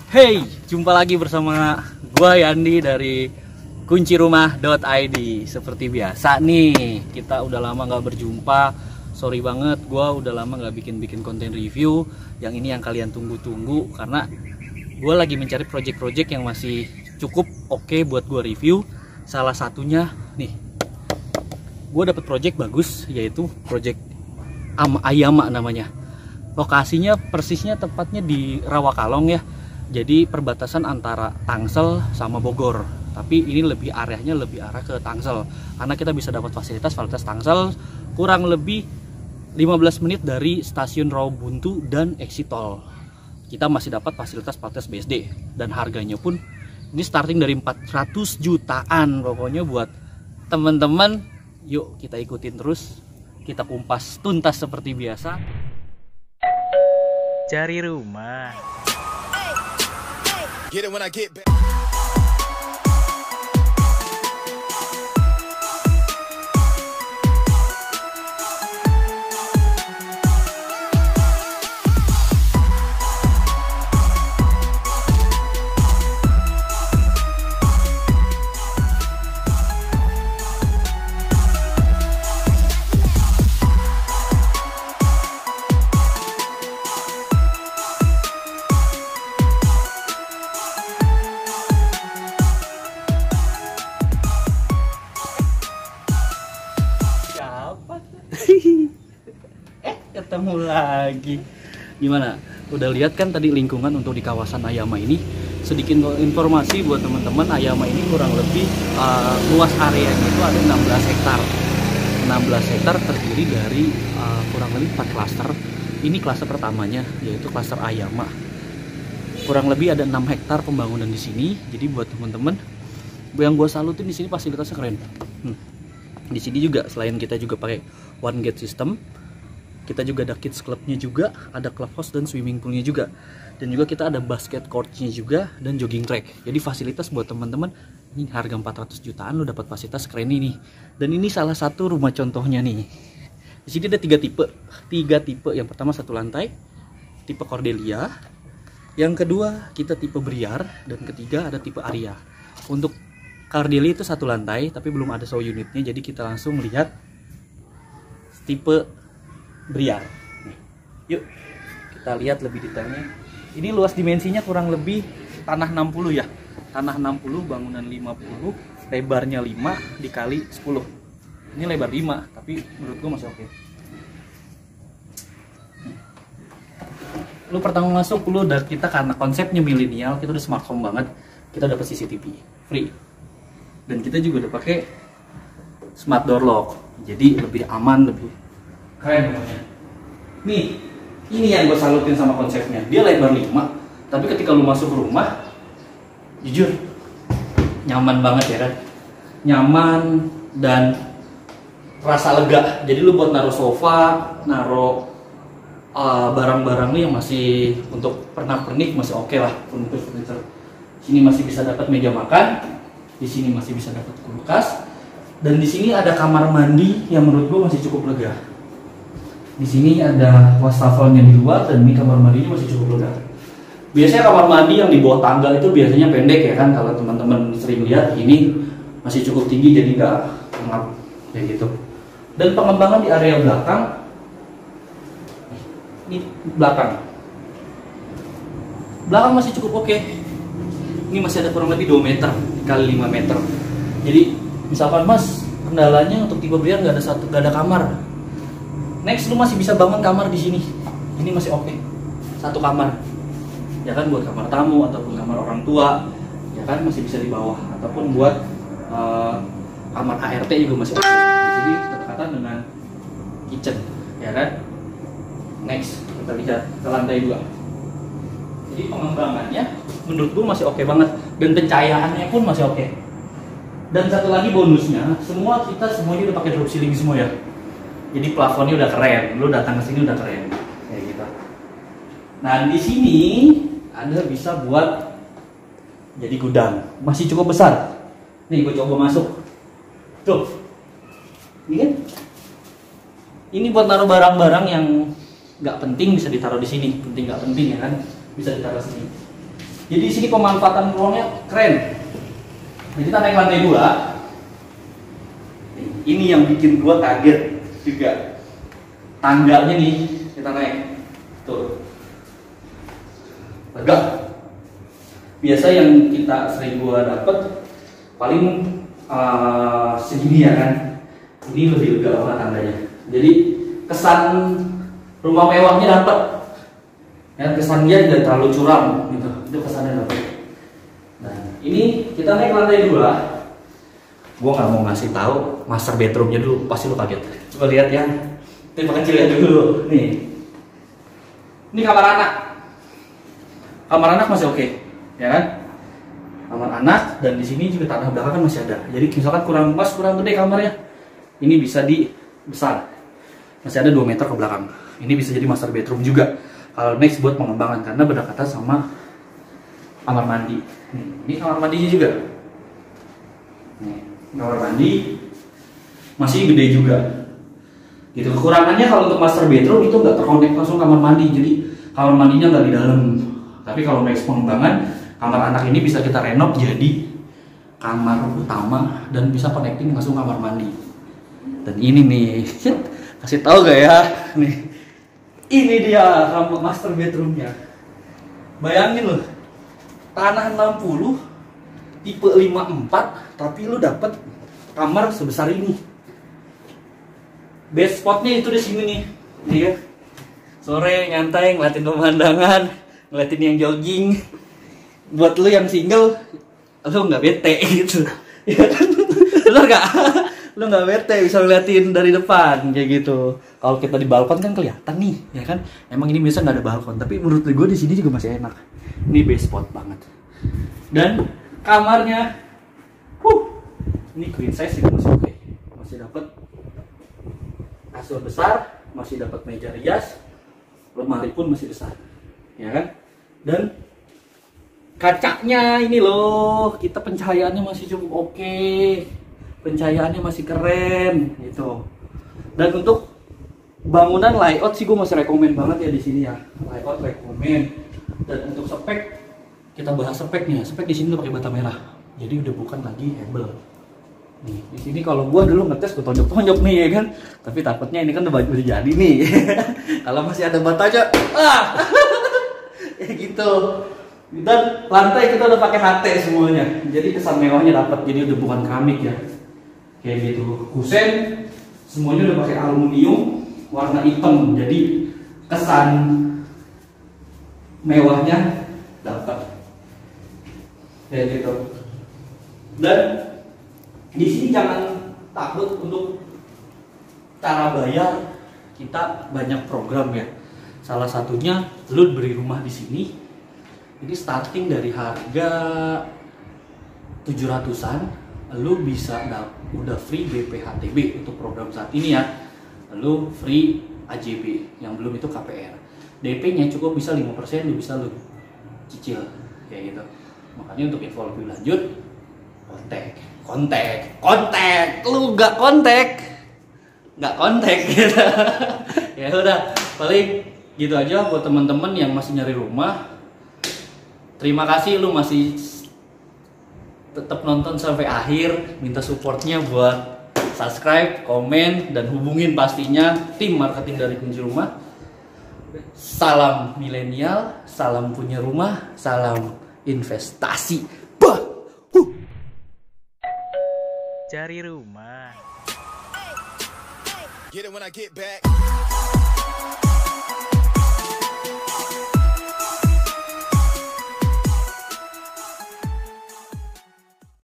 Hey, jumpa lagi bersama gua Yandi dari kuncirumah.id. Seperti biasa nih, kita udah lama nggak berjumpa. Sorry banget, gua udah lama nggak bikin konten review. Yang ini yang kalian tunggu-tunggu karena gua lagi mencari project-project yang masih cukup oke buat gua review. Salah satunya nih, gua dapet project bagus, yaitu project Ayama namanya. Lokasinya persisnya tepatnya di Rawakalong ya. Jadi perbatasan antara Tangsel sama Bogor. Tapi ini arahnya lebih arah ke Tangsel. Karena kita bisa dapat fasilitas Tangsel kurang lebih 15 menit dari stasiun Rawabuntu dan exit tol. Kita masih dapat fasilitas BSD dan harganya pun ini starting dari 400 jutaan. Pokoknya buat teman-teman, yuk kita ikutin terus. Kita kumpas tuntas seperti biasa. Cari rumah. Get it when I get back. Ketemu lagi. Gimana? Udah lihat kan tadi lingkungan untuk di kawasan Ayama ini? Sedikit informasi buat teman-teman, Ayama ini kurang lebih luas areanya itu ada 16 hektar. 16 hektar terdiri dari kurang lebih 4 klaster. Ini klaster pertamanya yaitu klaster Ayama. Kurang lebih ada 6 hektar pembangunan di sini. Jadi buat teman-teman, yang gue salutin di sini fasilitasnya keren. Di sini juga selain kita juga pakai one gate system, kita juga ada kids clubnya juga, ada clubhouse dan swimming poolnya juga, dan juga kita ada basket courtnya juga dan jogging track. Jadi fasilitas buat teman-teman, ini harga 400 jutaan lo dapat fasilitas keren ini. Dan ini salah satu rumah contohnya nih. Di sini ada 3 tipe. Yang pertama 1 lantai, tipe Cordelia. Yang kedua kita tipe Briar, dan ketiga ada tipe Aria. Untuk Cordelia itu 1 lantai, tapi belum ada show unitnya, jadi kita langsung lihat tipe Briar. Nih, yuk kita lihat lebih detailnya. Ini luas dimensinya kurang lebih tanah 60 ya. Tanah 60, bangunan 50, lebarnya 5 dikali 10. Ini lebar 5, tapi menurut gua masih oke. Lu pertama masuk lu udah, kita karena konsepnya milenial, kita udah smart home banget. Kita dapat CCTV free. Dan kita juga udah pakai smart door lock. Jadi lebih aman, lebih keren pokoknya. Nih, ini yang gue salutin sama konsepnya. Dia lebar 5, tapi ketika lu masuk rumah, jujur nyaman banget ya kan. Nyaman dan rasa lega. Jadi lu buat naruh sofa, naruh barang-barang lu yang masih untuk pernak-pernik masih oke lah. Furniture. Sini masih bisa dapat meja makan, di sini masih bisa dapat kulkas, dan di sini ada kamar mandi yang menurut gue masih cukup lega. Di sini ada wastafelnya di luar, dan ini kamar mandinya masih cukup lega. Biasanya kamar mandi yang di bawah tangga itu biasanya pendek ya kan, kalau teman-teman sering lihat. Ini masih cukup tinggi jadi nggak ngap kayak gitu. Dan pengembangan di area belakang, ini belakang masih cukup oke. Ini masih ada kurang lebih 2 meter kali 5 meter. Jadi misalkan mas, kendalanya untuk tipe Briar nggak ada kamar. Next, lu masih bisa bangun kamar di sini. Ini masih oke. 1 kamar. Ya kan, buat kamar tamu ataupun kamar orang tua. Ya kan, masih bisa di bawah. Ataupun buat kamar ART juga masih oke. Di sini berdekatan dengan kitchen. Ya kan. Next, kita lihat ke lantai 2. Jadi pengembangannya menurut gue masih oke banget. Dan pencahayaannya pun masih oke. Dan satu lagi bonusnya, kita semuanya udah pakai drop ceiling semua ya. Jadi plafonnya udah keren, lu datang ke sini udah keren, kayak gitu. Nah di sini ada bisa buat jadi gudang, masih cukup besar. Nih gue coba masuk, tuh, ini kan? Ini buat naruh barang-barang yang nggak penting bisa ditaruh di sini, penting nggak penting ya kan, bisa ditaruh sini. Jadi di sini pemanfaatan ruangnya keren. Jadi kita naik lantai 2. Ini yang bikin gua kaget juga. Tangganya nih kita naik. Tuh. Lega. Biasa yang kita sering gua dapet paling segini ya kan. Ini lebih lega banget tangganya. Jadi kesan rumah mewahnya dapet. Ya, kesannya tidak terlalu curam gitu. Itu kesannya dapet. Nah, ini kita naik lantai 2. Gua nggak mau ngasih tahu master bedroomnya dulu, pasti lu kaget. Coba lihat ya. Tipe kecilnya dulu. Nih. Ini kamar anak. Kamar anak masih oke, ya kan? Kamar anak, dan di sini juga tanah belakang kan masih ada. Jadi misalkan kurang gede kamarnya, ini bisa dibesar. Masih ada 2 meter ke belakang. Ini bisa jadi master bedroom juga. Kalau next buat pengembangan karena berdekatan sama kamar mandi. Ini kamar mandinya juga. Nih, kamar mandi masih gede juga. Gitu. Kekurangannya kalau untuk master bedroom itu nggak terkonek langsung kamar mandi. Jadi kamar mandinya nggak di dalam. Tapi kalau next pengembangan, kamar anak ini bisa kita renov jadi kamar utama dan bisa connecting langsung kamar mandi. Dan ini nih, kasih tahu gak ya? Nih, ini dia kamar master bedroomnya. Bayangin loh, tanah 60, tipe 54, tapi lu dapet kamar sebesar ini. Best spotnya itu di sini nih, nih ya. Sore nyantai ngeliatin pemandangan, ngeliatin yang jogging. Buat lu yang single, lu nggak bete gitu, ya kan? Bener nggak? Lu nggak bete bisa ngeliatin dari depan kayak gitu. Kalau kita di balkon kan kelihatan nih, ya kan? Emang ini biasa nggak ada balkon, tapi menurut gue di sini juga masih enak. Ini best spot banget. Dan kamarnya, ini queen size juga masih oke. Masih dapat kasur besar, masih dapat meja rias, lemari pun masih besar, ya kan? Dan kacanya ini loh, kita pencahayaannya masih cukup oke, pencahayaannya masih keren gitu. Dan untuk bangunan layout sih gue masih rekomen banget ya di sini ya, layout rekomen. Dan untuk spek, kita bahas speknya. Spek di sini udah pakai bata merah, jadi udah bukan lagi hebel. Nih di sini kalau gue dulu ngetes gue tonjok-tonjok nih ya kan, tapi takutnya ini kan udah jadi nih. Kalau masih ada batanya, ya gitu. Dan lantai kita udah pakai HT semuanya, jadi kesan mewahnya dapat. Jadi udah bukan keramik ya, kayak gitu. Kusen semuanya udah pakai aluminium warna hitam, jadi kesan mewahnya dapat kayak gitu. Dan di sini jangan takut untuk cara bayar, kita banyak program ya. Salah satunya lu beri rumah di sini. Jadi starting dari harga 700-an, lu bisa udah free BPHTB untuk program saat ini ya. Lu free AJB, yang belum itu KPR. DP-nya cukup bisa 5%, lu bisa lu cicil kayak gitu. Makanya untuk info lebih lanjut, kontak. Lu nggak kontak gitu. Ya udah, paling gitu aja buat teman-teman yang masih nyari rumah. Terima kasih lu masih tetap nonton sampai akhir. Minta supportnya buat subscribe, komen, dan hubungin pastinya tim marketing dari Kunci Rumah. Salam milenial, salam punya rumah, salam investasi. Cari rumah. Get it when I get back.